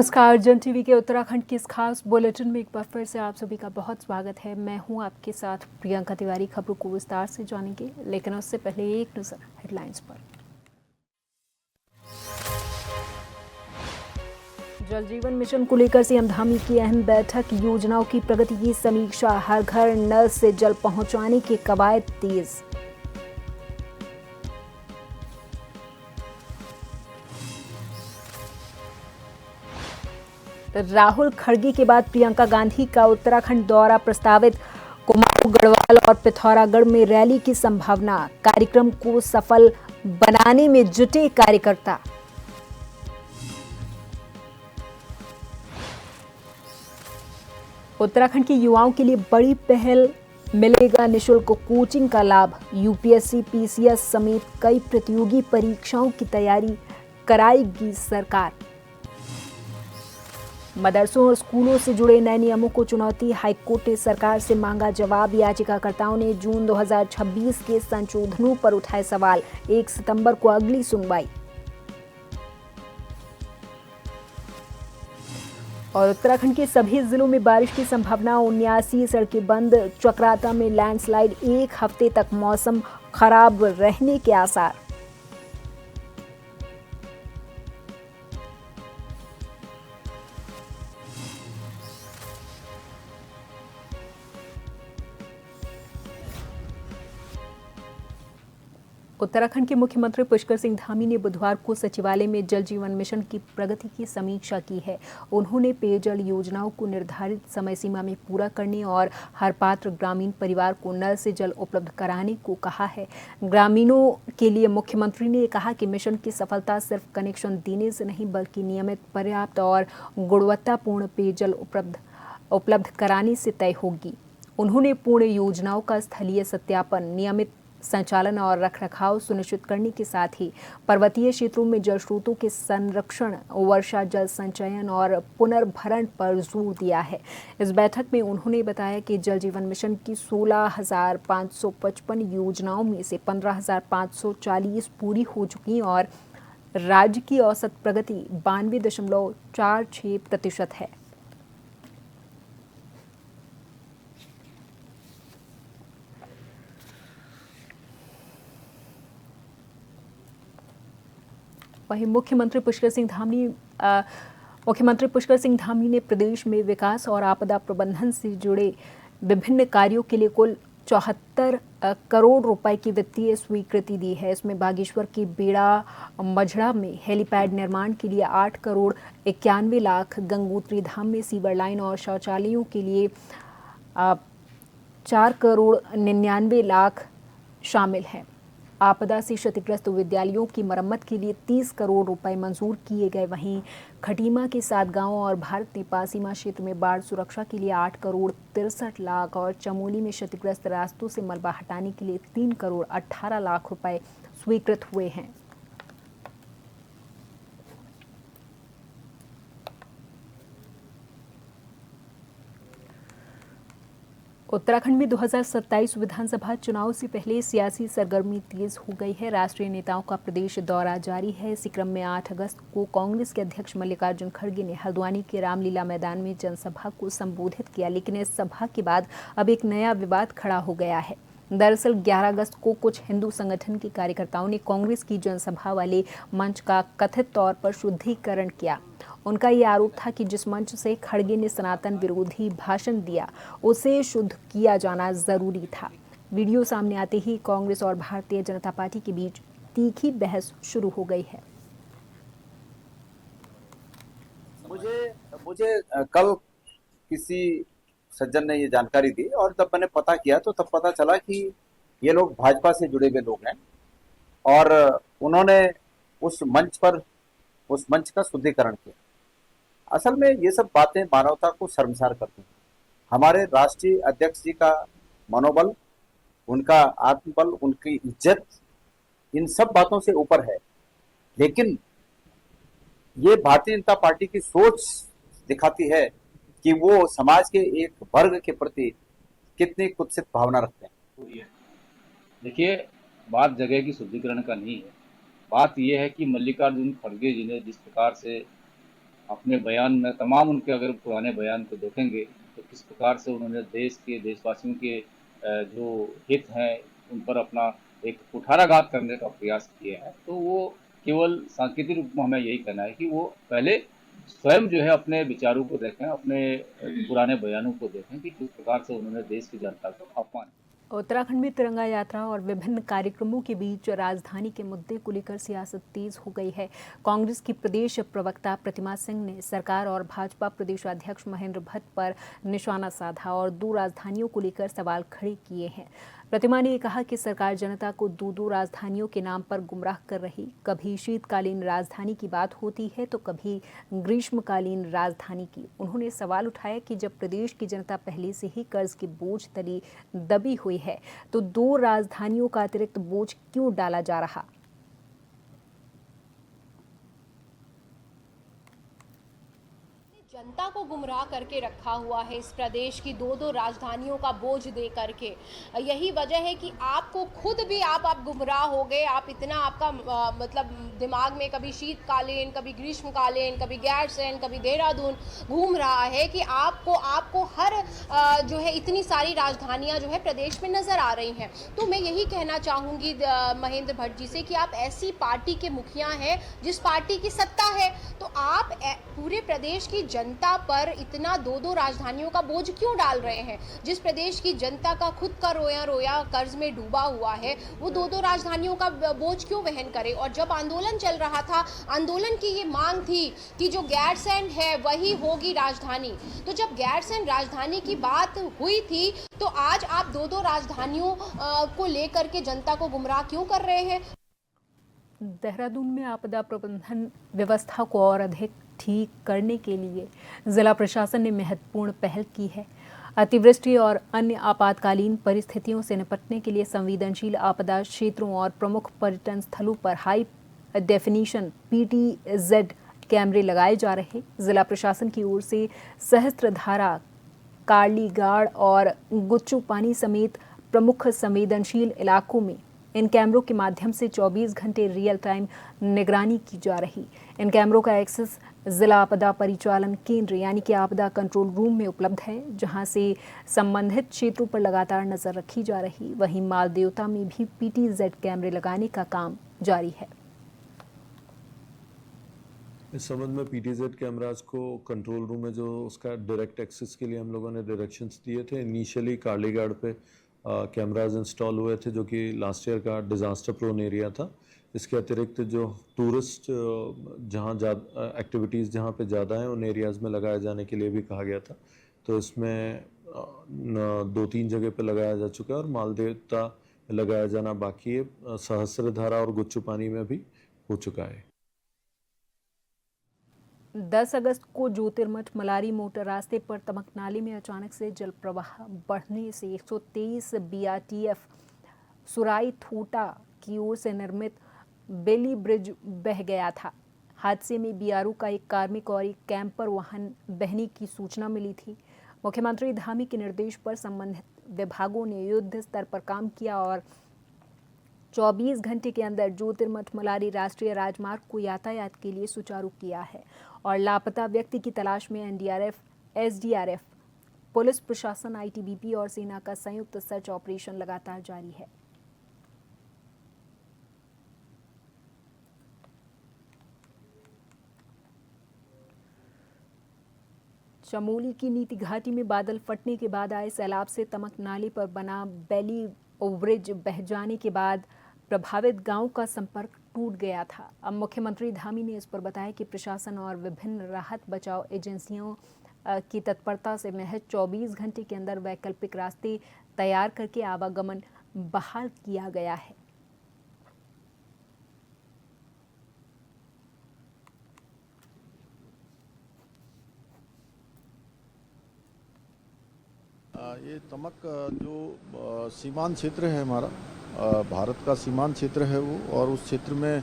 नमस्कार। जन टीवी के उत्तराखंड के इस खास बुलेटिन में एक बार फिर से आप सभी का बहुत स्वागत है। मैं हूं आपके साथ प्रियंका तिवारी। खबरों को विस्तार से जानेंगे, लेकिन उससे पहले एक नजर हेडलाइंस पर। जल जीवन मिशन को लेकर सीएम धामी की अहम बैठक, योजनाओं की प्रगति की समीक्षा, हर घर नल से जल पहुंचाने की कवायद तेज। राहुल खड़गे के बाद प्रियंका गांधी का उत्तराखंड दौरा प्रस्तावित, कुमाऊं गढ़वाल और पिथौरागढ़ में रैली की संभावना, कार्यक्रम को सफल बनाने में जुटे कार्यकर्ता। उत्तराखंड के युवाओं के लिए बड़ी पहल, मिलेगा निशुल्क कोचिंग का लाभ, यूपीएससी पीसीएस समेत कई प्रतियोगी परीक्षाओं की तैयारी कराएगी सरकार। मदरसों और स्कूलों से जुड़े नए नियमों को चुनौती, हाईकोर्ट ने सरकार से मांगा जवाब, याचिकाकर्ताओं ने जून 2026 के संशोधनों पर उठाए सवाल, 1 सितंबर को अगली सुनवाई। और उत्तराखंड के सभी जिलों में बारिश की संभावना, 79 सड़कें बंद, चक्राता में लैंडस्लाइड, 1 हफ्ते तक मौसम खराब रहने के आसार। उत्तराखंड के मुख्यमंत्री पुष्कर सिंह धामी ने बुधवार को सचिवालय में जल जीवन मिशन की प्रगति की समीक्षा की है। उन्होंने पेयजल योजनाओं को निर्धारित समय सीमा में पूरा करने और हर पात्र ग्रामीण परिवार को नल से जल उपलब्ध कराने को कहा है। ग्रामीणों के लिए मुख्यमंत्री ने कहा कि मिशन की सफलता सिर्फ कनेक्शन देने से नहीं, बल्कि नियमित, पर्याप्त और गुणवत्तापूर्ण पेयजल उपलब्ध कराने से तय होगी। उन्होंने पूर्ण योजनाओं का स्थलीय सत्यापन, नियमित संचालन और रखरखाव सुनिश्चित करने के साथ ही पर्वतीय क्षेत्रों में जल स्रोतों के संरक्षण, वर्षा जल संचयन और पुनर्भरण पर जोर दिया है। इस बैठक में उन्होंने बताया कि जल जीवन मिशन की 16,555 योजनाओं में से 15,540 पूरी हो चुकी और राज्य की औसत प्रगति 92.46% है। वहीं मुख्यमंत्री पुष्कर सिंह धामी ने प्रदेश में विकास और आपदा प्रबंधन से जुड़े विभिन्न कार्यों के लिए कुल 74 करोड़ रुपए की वित्तीय स्वीकृति दी है। इसमें बागेश्वर के बेड़ा मझड़ा में हेलीपैड निर्माण के लिए 8 करोड़ 91 लाख, गंगोत्री धाम में सीवर लाइन और शौचालयों के लिए 4 करोड़ 99 लाख शामिल हैं। आपदा से क्षतिग्रस्त विद्यालयों की मरम्मत के लिए 30 करोड़ रुपए मंजूर किए गए। वहीं खटीमा के 7 गांवों और भारत नेपाल सीमा क्षेत्र में बाढ़ सुरक्षा के लिए 8 करोड़ 63 लाख और चमोली में क्षतिग्रस्त रास्तों से मलबा हटाने के लिए 3 करोड़ 18 लाख रुपए स्वीकृत हुए हैं। उत्तराखंड में 2027 विधानसभा चुनाव से पहले सियासी सरगर्मी तेज हो गई है। राष्ट्रीय नेताओं का प्रदेश दौरा जारी है। इसी क्रम में 8 अगस्त को कांग्रेस के अध्यक्ष मल्लिकार्जुन खड़गे ने हल्द्वानी के रामलीला मैदान में जनसभा को संबोधित किया, लेकिन इस सभा के बाद अब एक नया विवाद खड़ा हो गया है। दरअसल 11 अगस्त को कुछ हिंदू संगठन के कार्यकर्ताओं ने कांग्रेस की जनसभा वाले मंच का कथित तौर पर शुद्धिकरण किया। उनका ये आरोप था कि जिस मंच से खड़गे ने सनातन विरोधी भाषण दिया, उसे शुद्ध किया जाना जरूरी था। वीडियो सामने आते ही कांग्रेस और भारतीय जनता पार्टी के बीच तीखी बहस शुरू हो गई है। मुझे कल किसी सज्जन ने ये जानकारी दी और तब मैंने पता किया तो तब पता चला कि ये लोग भाजपा से जुड़े हुए लोग हैं और उन्होंने उस मंच का शुद्धिकरण किया। असल में ये सब बातें मानवता को शर्मसार करती हैं। हमारे राष्ट्रीय अध्यक्ष जी का मनोबल, उनका आत्मबल, उनकी इज्जत इन सब बातों से ऊपर है, लेकिन ये भारतीय जनता पार्टी की सोच दिखाती है कि वो समाज के एक वर्ग के प्रति कितनी कुत्सित भावना रखते हैं। देखिए, बात जगह की शुद्धिकरण का नहीं है। बात यह है कि मल्लिकार्जुन खड़गे जी ने जिस प्रकार से अपने बयान में तमाम उनके अगर पुराने बयान को देखेंगे तो किस प्रकार से उन्होंने देश के देशवासियों के जो हित हैं उन पर अपना एक कुठाराघात करने का प्रयास किया है। तो वो केवल सांकेतिक रूप में हमें यही कहना है कि वो पहले स्वयं जो है अपने विचारों को देखें, अपने पुराने बयानों को देखें कि किस प्रकार से उन्होंने देश की जनता को अपमान। उत्तराखंड में तिरंगा यात्रा और विभिन्न कार्यक्रमों के बीच राजधानी के मुद्दे को लेकर सियासत तेज हो गई है। कांग्रेस की प्रदेश प्रवक्ता प्रतिमा सिंह ने सरकार और भाजपा प्रदेशाध्यक्ष महेंद्र भट्ट पर निशाना साधा और दो राजधानियों को लेकर सवाल खड़े किए हैं। प्रतिमा ने कहा कि सरकार जनता को दो राजधानियों के नाम पर गुमराह कर रही। कभी शीतकालीन राजधानी की बात होती है तो कभी ग्रीष्मकालीन राजधानी की। उन्होंने सवाल उठाया कि जब प्रदेश की जनता पहले से ही कर्ज के बोझ तले दबी हुई है तो दो राजधानियों का अतिरिक्त बोझ क्यों डाला जा रहा। जनता को गुमराह करके रखा हुआ है इस प्रदेश की दो राजधानियों का बोझ दे करके। यही वजह है कि आपको खुद भी आप गुमराह हो गए। आप इतना आपका मतलब दिमाग में कभी शीतकालीन, कभी ग्रीष्मकालीन, कभी गैरसैंण, कभी देहरादून घूम रहा है कि आपको हर जो है इतनी सारी राजधानियां जो है प्रदेश में नज़र आ रही हैं। तो मैं यही कहना चाहूँगी महेंद्र भट्ट जी से कि आप ऐसी पार्टी के मुखिया हैं जिस पार्टी की सत्ता है, तो आप पूरे प्रदेश की जनता पर इतना दो राजधानियों का बोझ क्यों डाल रहे हैं। जिस प्रदेश की जनता का खुद का रोया कर्ज में डूबा हुआ है वो दो राजधानियों का बोझ क्यों वहन करे। और जब आंदोलन चल रहा था, आंदोलन की ये मांग थी कि जो गैरसैंण है वही होगी राजधानी। तो जब गैरसैंण राजधानी की बात हुई थी तो आज आप दो राजधानियों को लेकर के जनता को गुमराह क्यों कर रहे हैं। देहरादून में आपदा प्रबंधन व्यवस्था को और अधिक ठीक करने के लिए जिला प्रशासन ने महत्वपूर्ण पहल की है। अतिवृष्टि और अन्य आपातकालीन परिस्थितियों से निपटने के लिए संवेदनशील आपदा क्षेत्रों और प्रमुख पर्यटन स्थलों पर हाई डेफिनिशन PTZ कैमरे लगाए जा रहे। जिला प्रशासन की ओर से सहस्त्रधारा, कार्लीगाड़ और गुच्चू पानी समेत प्रमुख संवेदनशील इलाकों में इन कैमरों के माध्यम से 24 घंटे रियल टाइम निगरानी की जा रही। इन कैमरों का एक्सेस जिला आपदा परिचालन केंद्र यानी कि आपदा कंट्रोल रूम में उपलब्ध है, जहां से संबंधित क्षेत्रों पर लगातार नजर रखी जा रही। वहीं मालदेवता में भी PTZ कैमरे लगाने का काम जारी है। इस संबंध में PTZ कैमराज को कंट्रोल रूम में जो उसका डायरेक्ट एक्सेस के लिए हम लोगों ने डायरेक्शंस दिए थे। इनिशियली कार्लीगाड़ पे कैमराज इंस्टॉल हुए थे जो कि लास्ट ईयर का डिज़ास्टर प्रोन एरिया था। इसके अतिरिक्त जो टूरिस्ट जहाँ ज़्यादा एक्टिविटीज़ जहाँ पे ज़्यादा हैं उन एरियाज़ में लगाए जाने के लिए भी कहा गया था। तो इसमें 2-3 जगह पे लगाया जा चुका है और मालदेवता लगाया जाना बाकी है। सहस्त्रधारा और गुच्चू पानी में भी हो चुका है। 10 अगस्त को ज्योतिर्मठ मलारी मोटर रास्ते पर तमकनाली में अचानक से जल प्रवाह बढ़ने से 123 BRTF सुराई थोटा की ओर से निर्मित बेली ब्रिज बह गया था। हादसे में BRO का एक कार्मिक और एक कैंपर वाहन बहने की सूचना मिली थी। मुख्यमंत्री धामी के निर्देश पर संबंधित विभागों ने युद्ध स्तर पर काम किया और 24 घंटे के अंदर ज्योतिर्मठ मलारी राष्ट्रीय राजमार्ग को यातायात के लिए सुचारू किया है और लापता व्यक्ति की तलाश में NDRF, SDRF, पुलिस प्रशासन, ITBP और सेना का संयुक्त सर्च ऑपरेशन लगातार जारी है। चमोली की नीति घाटी में बादल फटने के बाद आए सैलाब से तमकनाली पर बना बेली ब्रिज बह जाने के बाद प्रभावित गांव का संपर्क टूट गया था। अब मुख्यमंत्री धामी ने इस पर बताया कि प्रशासन और विभिन्न राहत बचाव एजेंसियों की तत्परता से महज 24 घंटे के अंदर वैकल्पिक रास्ते तैयार करके आवागमन बहाल किया गया है। ये तमक जो सीमांत क्षेत्र है हमारा, भारत का सीमांत क्षेत्र है वो, और उस क्षेत्र में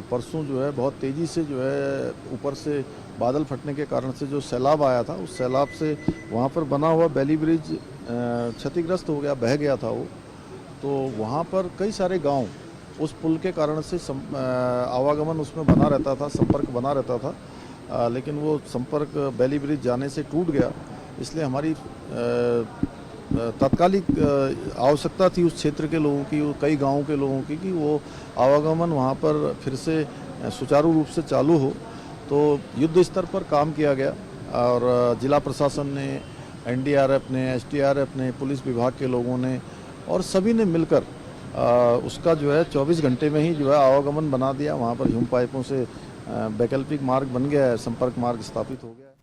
परसों जो है बहुत तेज़ी से जो है ऊपर से बादल फटने के कारण से जो सैलाब आया था, उस सैलाब से वहाँ पर बना हुआ बेली ब्रिज क्षतिग्रस्त हो गया, बह गया था वो। तो वहाँ पर कई सारे गांव उस पुल के कारण से आवागमन उसमें बना रहता था, संपर्क बना रहता था। लेकिन वो संपर्क बेली ब्रिज जाने से टूट गया, इसलिए हमारी तात्कालिक आवश्यकता थी उस क्षेत्र के लोगों की, कई गांवों के लोगों की, कि वो आवागमन वहाँ पर फिर से सुचारू रूप से चालू हो। तो युद्ध स्तर पर काम किया गया और जिला प्रशासन ने, एनडीआरएफ ने, एसडीआरएफ ने, पुलिस विभाग के लोगों ने और सभी ने मिलकर उसका जो है 24 घंटे में ही जो है आवागमन बना दिया। वहाँ पर ह्यूम पाइपों से वैकल्पिक मार्ग बन गया है, संपर्क मार्ग स्थापित हो गया है।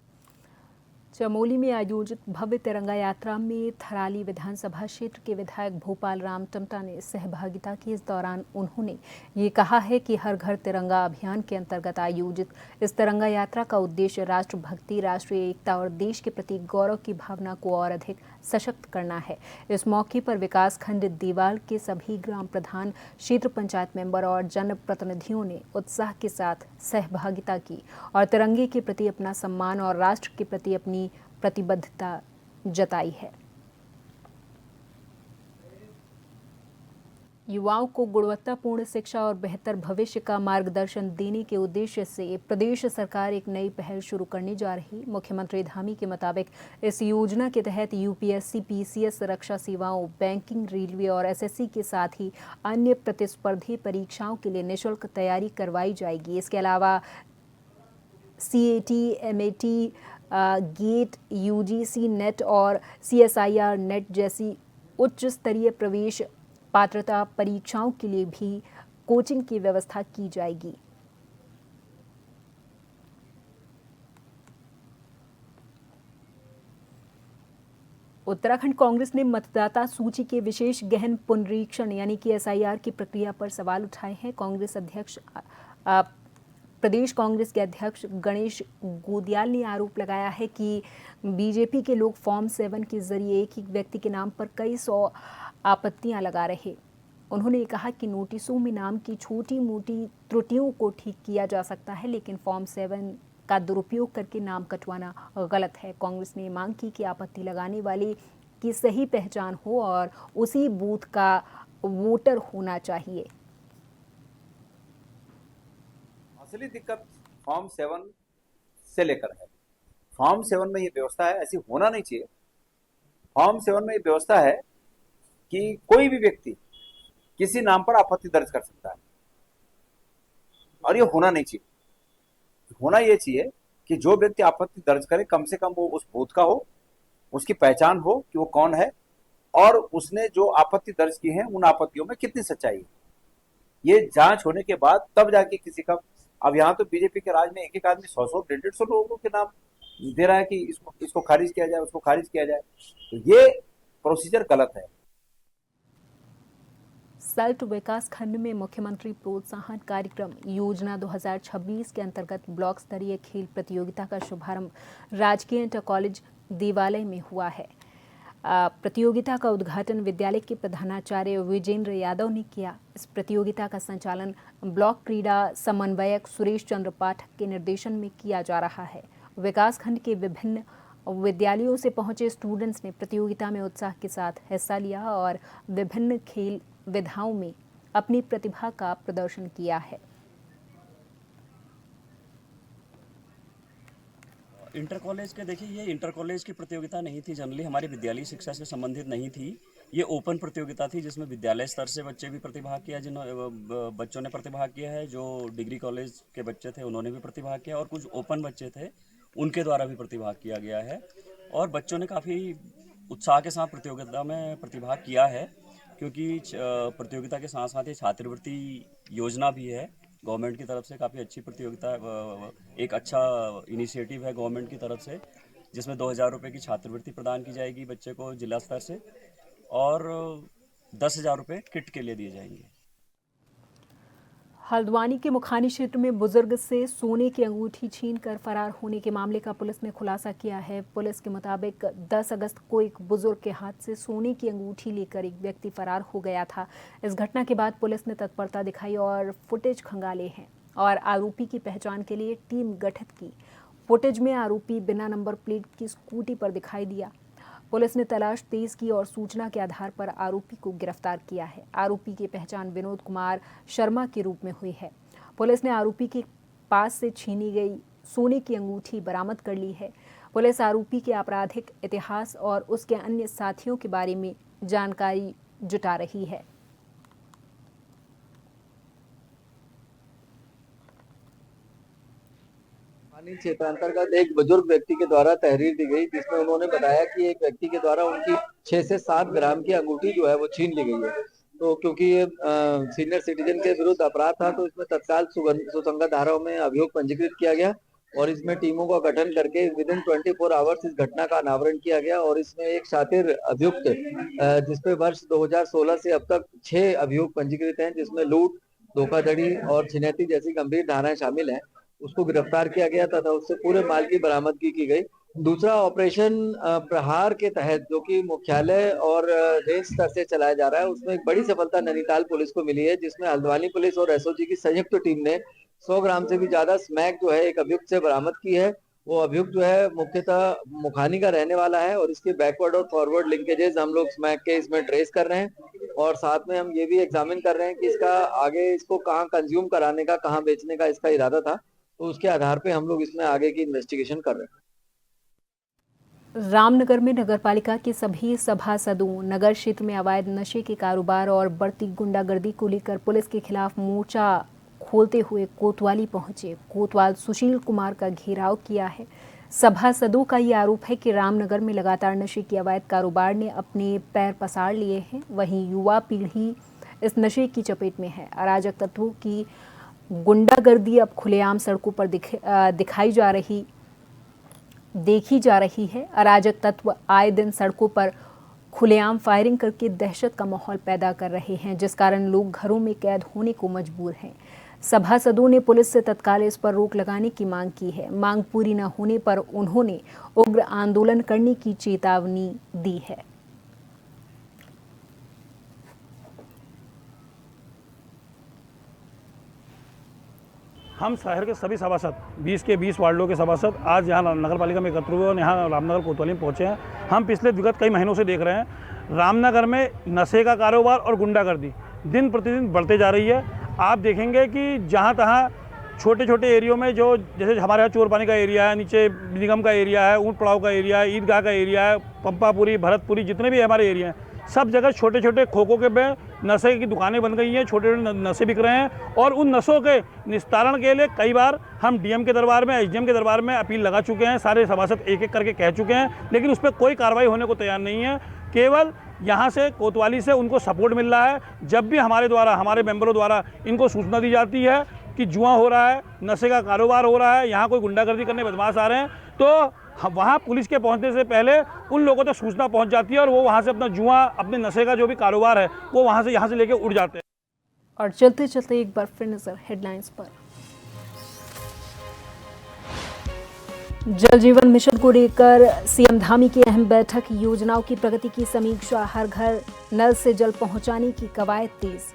चमोली में आयोजित भव्य तिरंगा यात्रा में थराली विधानसभा क्षेत्र के विधायक भोपाल राम टमटा ने सहभागिता की। इस दौरान उन्होंने ये कहा है कि हर घर तिरंगा अभियान के अंतर्गत आयोजित इस तिरंगा यात्रा का उद्देश्य राष्ट्रभक्ति, राष्ट्रीय एकता और देश के प्रति गौरव की भावना को और अधिक सशक्त करना है। इस मौके पर विकास खंड देवाल के सभी ग्राम प्रधान, क्षेत्र पंचायत मेंबर और जनप्रतिनिधियों ने उत्साह के साथ सहभागिता की और तिरंगे के प्रति अपना सम्मान और राष्ट्र के प्रति अपनी प्रतिबद्धता जताई है। युवाओं को गुणवत्तापूर्ण शिक्षा और बेहतर भविष्य का मार्गदर्शन देने के उद्देश्य से प्रदेश सरकार एक नई पहल शुरू करने जा रही। मुख्यमंत्री धामी के मुताबिक इस योजना के तहत यूपीएससी, पीसीएस, रक्षा सेवाओं, बैंकिंग, रेलवे और एसएससी के साथ ही अन्य प्रतिस्पर्धी परीक्षाओं के लिए निःशुल्क तैयारी करवाई जाएगी। इसके अलावा CAT, MAT, GATE, UGC NET और सीएसआईआर नेट जैसी उच्च स्तरीय प्रवेश पात्रता परीक्षाओं के लिए भी कोचिंग की व्यवस्था की जाएगी। उत्तराखंड कांग्रेस ने मतदाता सूची के विशेष गहन पुनरीक्षण यानी कि एसआईआर की प्रक्रिया पर सवाल उठाए हैं। प्रदेश कांग्रेस के अध्यक्ष गणेश गोदियाल ने आरोप लगाया है कि बीजेपी के लोग फॉर्म 7 के जरिए एक ही व्यक्ति के नाम पर कई सौ आपत्तियां लगा रहे। उन्होंने कहा कि नोटिसों में नाम की छोटी मोटी त्रुटियों को ठीक किया जा सकता है, लेकिन फॉर्म 7 का दुरुपयोग करके नाम कटवाना गलत है। कांग्रेस ने मांग की कि आपत्ति लगाने वाले की सही पहचान हो और उसी बूथ का वोटर होना चाहिए। असली दिक्कत फॉर्म 7 से लेकर है। फॉर्म 7 में ये व्यवस्था है, ऐसी होना नहीं चाहिए। फॉर्म 7 में ये व्यवस्था है कि कोई भी व्यक्ति किसी नाम पर आपत्ति दर्ज कर सकता है और ये होना नहीं चाहिए। होना ये चाहिए कि जो व्यक्ति आपत्ति दर्ज करे कम से कम वो उस बूथ का हो, उसकी पहचान हो कि वो कौन है और उसने जो आपत्ति दर्ज की है उन आपत्तियों में कितनी सच्चाई है। ये जांच होने के बाद तब जाके किसी का, अब यहाँ तो बीजेपी के राज में एक एक आदमी 100-100, 150-150 लोगों के नाम दे रहा है कि इसको खारिज किया जाए, उसको खारिज किया जाए। तो ये प्रोसीजर गलत है। सल्ट विकास खंड में मुख्यमंत्री प्रोत्साहन कार्यक्रम योजना 2026 के अंतर्गत ब्लॉक स्तरीय खेल प्रतियोगिता का शुभारंभ राजकीय इंटर कॉलेज देवालय में हुआ है। प्रतियोगिता का उद्घाटन विद्यालय के प्रधानाचार्य विजेंद्र यादव ने किया। इस प्रतियोगिता का संचालन ब्लॉक क्रीड़ा समन्वयक सुरेश चंद्र पाठक के निर्देशन में किया जा रहा है। विकास खंड के विभिन्न विद्यालयों से पहुंचे स्टूडेंट्स ने प्रतियोगिता में उत्साह के साथ हिस्सा लिया और विभिन्न खेल विधाओं में अपनी प्रतिभा का प्रदर्शन किया है। इंटर कॉलेज के देखिए, ये इंटर कॉलेज की प्रतियोगिता नहीं थी, जनरली हमारी विद्यालय शिक्षा से संबंधित नहीं थी। ये ओपन प्रतियोगिता थी जिसमें विद्यालय स्तर से बच्चे भी प्रतिभाग किया, बच्चों ने प्रतिभाग किया है। जो डिग्री कॉलेज के बच्चे थे उन्होंने भी प्रतिभाग किया और कुछ ओपन बच्चे थे उनके द्वारा भी प्रतिभाग किया गया है और बच्चों ने काफ़ी उत्साह के साथ प्रतियोगिता में प्रतिभाग किया है, क्योंकि प्रतियोगिता के साथ साथ ये छात्रवृत्ति योजना भी है गवर्नमेंट की तरफ से। काफ़ी अच्छी प्रतियोगिता, एक अच्छा इनिशिएटिव है गवर्नमेंट की तरफ से, जिसमें 2000 रुपये की छात्रवृत्ति प्रदान की जाएगी बच्चे को जिला स्तर से और 10,000 रुपये किट के लिए दिए जाएंगे। हल्द्वानी के मुखानी क्षेत्र में बुजुर्ग से सोने की अंगूठी छीनकर फरार होने के मामले का पुलिस ने खुलासा किया है। पुलिस के मुताबिक 10 अगस्त को एक बुजुर्ग के हाथ से सोने की अंगूठी लेकर एक व्यक्ति फरार हो गया था। इस घटना के बाद पुलिस ने तत्परता दिखाई और फुटेज खंगाले हैं और आरोपी की पहचान के लिए टीम गठित की। फुटेज में आरोपी बिना नंबर प्लेट की स्कूटी पर दिखाई दिया। पुलिस ने तलाश तेज की और सूचना के आधार पर आरोपी को गिरफ्तार किया है। आरोपी की पहचान विनोद कुमार शर्मा के रूप में हुई है। पुलिस ने आरोपी के पास से छीनी गई सोने की अंगूठी बरामद कर ली है। पुलिस आरोपी के आपराधिक इतिहास और उसके अन्य साथियों के बारे में जानकारी जुटा रही है। क्षेत्र अंतर्गत एक बुजुर्ग व्यक्ति के द्वारा तहरीर दी गई, जिसमें उन्होंने बताया कि एक व्यक्ति के द्वारा उनकी 6 से 7 ग्राम की अंगूठी जो है वो छीन ली गई है। तो क्योंकि ये सीनियर सिटीजन के विरुद्ध अपराध था, तो इसमें तत्काल सुसंगत धाराओं में अभियोग पंजीकृत किया गया और इसमें टीमों का गठन करके विदिन 24 आवर्स इस घटना का अनावरण किया गया। और इसमें एक शातिर अभियुक्त जिसपे वर्ष 2016 से अब तक 6 अभियोग पंजीकृत हैं, जिसमें लूट, धोखाधड़ी और छिनैती जैसी गंभीर धाराएं शामिल हैं, उसको गिरफ्तार किया गया तथा उससे पूरे माल की बरामदगी की गई। दूसरा ऑपरेशन प्रहार के तहत, जो कि मुख्यालय और रेंज स्तर से चलाया जा रहा है, उसमें एक बड़ी सफलता नैनीताल पुलिस को मिली है, जिसमें हल्द्वानी पुलिस और एसओजी की संयुक्त टीम ने 100 ग्राम से भी ज्यादा स्मैक जो है एक अभियुक्त से बरामद की है। वो अभियुक्त जो है मुख्यतः मुखानी का रहने वाला है और इसके बैकवर्ड और फॉरवर्ड लिंकेजेस हम लोग स्मैक के इसमें ट्रेस कर रहे हैं और साथ में हम ये भी एग्जामिन कर रहे हैं कि इसका आगे इसको कहाँ कंज्यूम कराने का, कहाँ बेचने का इसका इरादा था। तो उसके आधार पे हम लोग इसमें आगे की इन्वेस्टिगेशन कर रहे हैं। रामनगर में नगरपालिका के सभी सभासदों नगर क्षेत्र में अवैध नशे के कारोबार और बढ़ती गुंडागर्दी को लेकर पुलिस के खिलाफ मोर्चा खोलते हुए कोतवाली पहुंचे। कोतवाल सुशील कुमार का घेराव किया है। सभासदों का ये आरोप है कि रामनगर में लगातार नशे के अवैध कारोबार ने अपने पैर पसार लिए हैं। वहीं युवा पीढ़ी इस नशे की चपेट में है। अराजक तत्वों की गुंडागर्दी अब खुलेआम सड़कों पर देखी जा रही है। अराजक तत्व आए दिन सड़कों पर खुलेआम फायरिंग करके दहशत का माहौल पैदा कर रहे हैं, जिस कारण लोग घरों में कैद होने को मजबूर हैं। सभासदों ने पुलिस से तत्काल इस पर रोक लगाने की मांग की है। मांग पूरी न होने पर उन्होंने उग्र आंदोलन करने की चेतावनी दी है। हम शहर के सभी सभासद 20 के 20 वार्डों के सभासद आज यहाँ नगर पालिका में एकत्र हुए और यहाँ रामनगर कोतवाली में पहुँचे हैं। हम पिछले विगत कई महीनों से देख रहे हैं रामनगर में नशे का कारोबार और गुंडागर्दी दिन प्रतिदिन बढ़ते जा रही है। आप देखेंगे कि जहाँ तहाँ छोटे छोटे एरियो में, जो जैसे हमारे यहाँ चोरपानी का एरिया है, नीचे निगम का एरिया है, ऊँट पड़ाव का एरिया है, ईदगाह का एरिया है, पंपापुरी, भरतपुरी, जितने भी हमारे एरिया हैं, सब जगह छोटे छोटे खोखों के में नशे की दुकानें बन गई हैं, छोटे छोटे नशे बिक रहे हैं। और उन नशों के निस्तारण के लिए कई बार हम डीएम के दरबार में, एसडीएम के दरबार में अपील लगा चुके हैं। सारे सभासद एक एक करके कह चुके हैं, लेकिन उस पर कोई कार्रवाई होने को तैयार नहीं है। केवल यहाँ से कोतवाली से उनको सपोर्ट मिल रहा है। जब भी हमारे द्वारा, हमारे मेंबरों द्वारा इनको सूचना दी जाती है कि जुआ हो रहा है, नशे का कारोबार हो रहा है, यहाँ कोई गुंडागर्दी करने बदमाश आ रहे हैं, तो वहाँ पुलिस के पहुँचने से पहले उन लोगों तक सूचना पहुँच जाती है और वो वहाँ से अपना जुआ, अपने नशे का जो भी कारोबार है, वो वहाँ से लेके उड़ जाते हैं। और चलते चलते एक बार फिर नजर हेडलाइंस पर। जल जीवन मिशन को लेकर सीएम धामी की अहम बैठक। योजनाओं की प्रगति की समीक्षा। हर घर नल से जल पहुंचाने की कवायद तेज।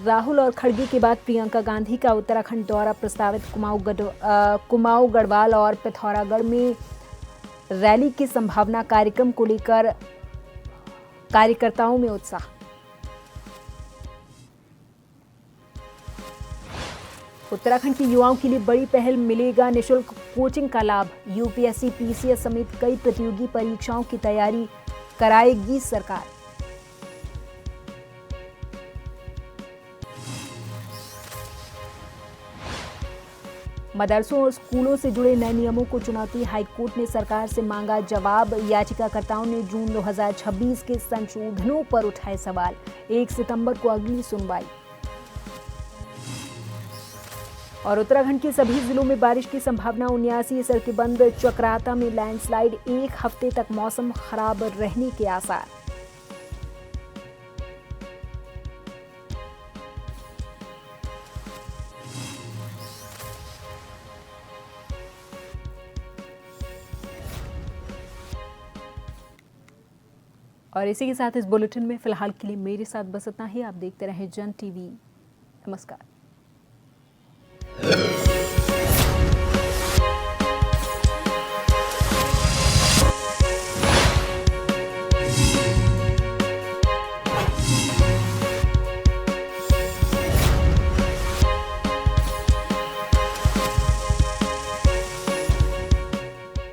राहुल और खड़गे के बाद प्रियंका गांधी का उत्तराखंड दौरा प्रस्तावित। कुमाऊं गढ़वाल और पिथौरागढ़ में रैली की संभावना। कार्यक्रम को लेकर कार्यकर्ताओं में उत्साह। उत्तराखंड के युवाओं के लिए बड़ी पहल। मिलेगा निशुल्क कोचिंग का लाभ। यूपीएससी, पीसीएस समेत कई प्रतियोगी परीक्षाओं की तैयारी कराएगी सरकार। मदरसों और स्कूलों से जुड़े नए नियमों को चुनौती। हाईकोर्ट ने सरकार से मांगा जवाब। याचिकाकर्ताओं ने जून 2026 के संशोधनों पर उठाए सवाल। 1 सितंबर को अगली सुनवाई। और उत्तराखंड के सभी जिलों में बारिश की संभावना। 79 सड़कें बंद। चक्राता में लैंडस्लाइड। 1 हफ्ते तक मौसम खराब रहने के आसार। और इसी के साथ इस बुलेटिन में फिलहाल के लिए मेरे साथ बस इतना ही। आप देखते रहें जन टीवी। नमस्कार।